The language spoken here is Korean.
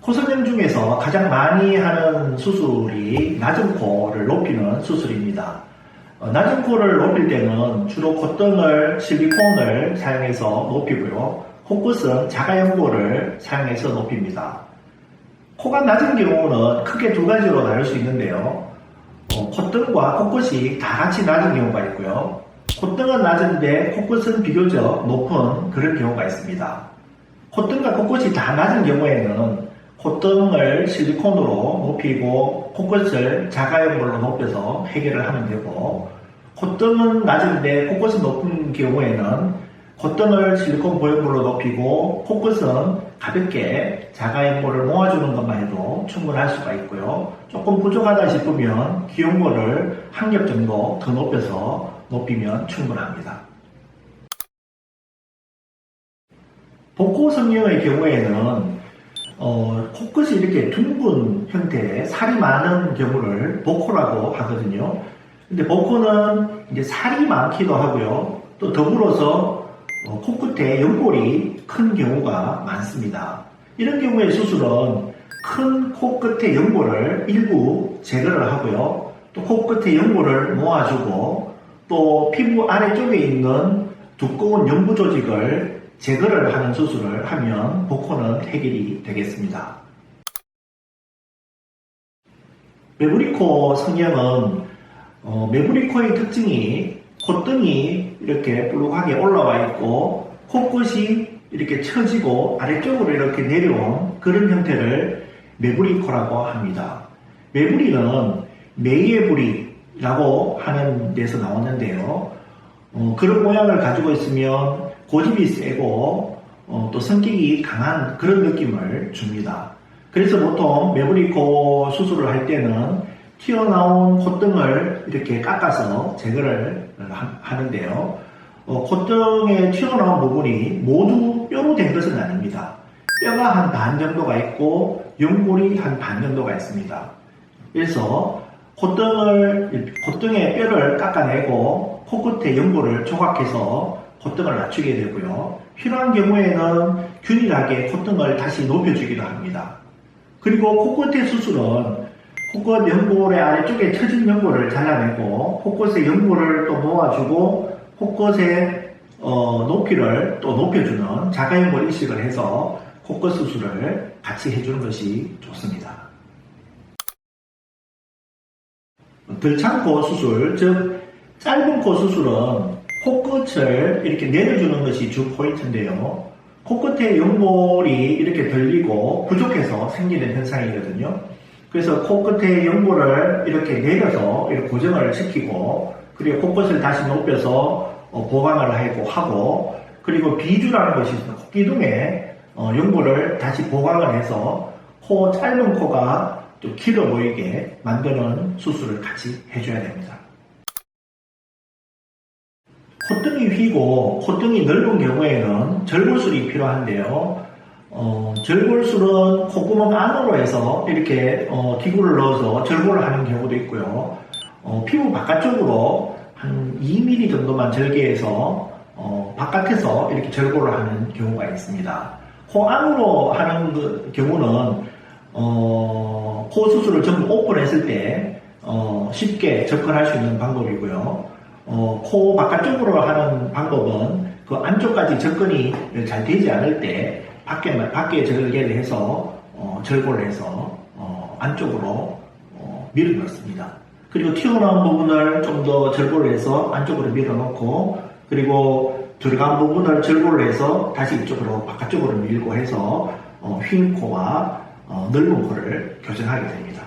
코성형 중에서 가장 많이 하는 수술이 낮은 코를 높이는 수술입니다. 낮은 코를 높일 때는 주로 콧등을 실리콘을 사용해서 높이고요. 코끝은 자가연고를 사용해서 높입니다. 코가 낮은 경우는 크게 두 가지로 나눌 수 있는데요. 콧등과 코끝이 다 같이 낮은 경우가 있고요. 콧등은 낮은데 코끝은 비교적 높은 그런 경우가 있습니다. 콧등과 코끝이 다 낮은 경우에는 콧등을 실리콘으로 높이고 코끝을 자가연골로 높여서 해결을 하면 되고, 콧등은 낮은데 코끝은 높은 경우에는 콧등을 실리콘 보형물로 높이고 코끝은 가볍게 자가연골을 모아주는 것만 해도 충분할 수가 있고요. 조금 부족하다 싶으면 귀연골을 한 겹 정도 더 높여서 높이면 충분합니다. 복코 성형의 경우에는 코끝이 이렇게 둥근 형태의 살이 많은 경우를 복코라고 하거든요. 근데 복코는 이제 살이 많기도 하고요. 또 더불어서 코끝에 연골이 큰 경우가 많습니다. 이런 경우의 수술은 큰 코끝의 연골을 일부 제거를 하고요. 또 코끝의 연골을 모아주고 또 피부 아래쪽에 있는 두꺼운 연부 조직을 제거를 하는 수술을 하면 복코는 해결이 되겠습니다. 매부리코 성형은 매부리코의 특징이 콧등이 이렇게 볼록하게 올라와 있고 코끝이 이렇게 처지고 아래쪽으로 이렇게 내려온 그런 형태를 매부리코라고 합니다. 매부리는 매예부리라고 하는 데서 나왔는데요. 그런 모양을 가지고 있으면 고집이 세고 또 성격이 강한 그런 느낌을 줍니다. 그래서 보통 매부리코 수술을 할 때는 튀어나온 콧등을 이렇게 깎아서 제거를 하는데요. 콧등에 튀어나온 부분이 모두 뼈로 된 것은 아닙니다. 뼈가 한 반 정도가 있고 연골이 한 반 정도가 있습니다. 그래서 콧등의 뼈를 깎아내고 코끝의 연골을 조각해서 콧등을 낮추게 되고요. 필요한 경우에는 균일하게 콧등을 다시 높여주기도 합니다. 그리고 코끝의 수술은 코끝 연골의 아래쪽에 처진 연골을 잘라내고 코끝의 연골을 또 모아주고 코끝의 높이를 또 높여주는 자가연골 이식을 해서 코끝 수술을 같이 해주는 것이 좋습니다. 들창코 수술, 즉 짧은 코 수술은 코끝을 이렇게 내려주는 것이 주 포인트인데요. 코끝의 연골이 이렇게 들리고 부족해서 생기는 현상이거든요. 그래서 코끝의 연골을 이렇게 내려서 이렇게 고정을 시키고, 그리고 코끝을 다시 높여서 보강을 하고, 그리고 비주라는 것이 있습니다. 코기둥에 연골을 다시 보강을 해서 짧은 코가 또 길어 보이게 만드는 수술을 같이 해줘야 됩니다. 콧등이 휘고 콧등이 넓은 경우에는 절골술이 필요한데요. 절골술은 콧구멍 안으로 해서 이렇게 기구를 넣어서 절골을 하는 경우도 있고요. 피부 바깥쪽으로 한 2mm 정도만 절개해서 바깥에서 이렇게 절골을 하는 경우가 있습니다. 코 안으로 하는 경우는 코 수술을 전부 오픈했을 때 쉽게 접근할 수 있는 방법이고요. 코 바깥쪽으로 하는 방법은 그 안쪽까지 접근이 잘 되지 않을 때 밖에 절개를 해서 절골을 해서 안쪽으로 밀어 넣습니다. 그리고 튀어나온 부분을 좀 더 절골을 해서 안쪽으로 밀어 넣고, 그리고 들어간 부분을 절골을 해서 다시 이쪽으로 바깥쪽으로 밀고 해서 휜 코와 넓은 코를 교정하게 됩니다.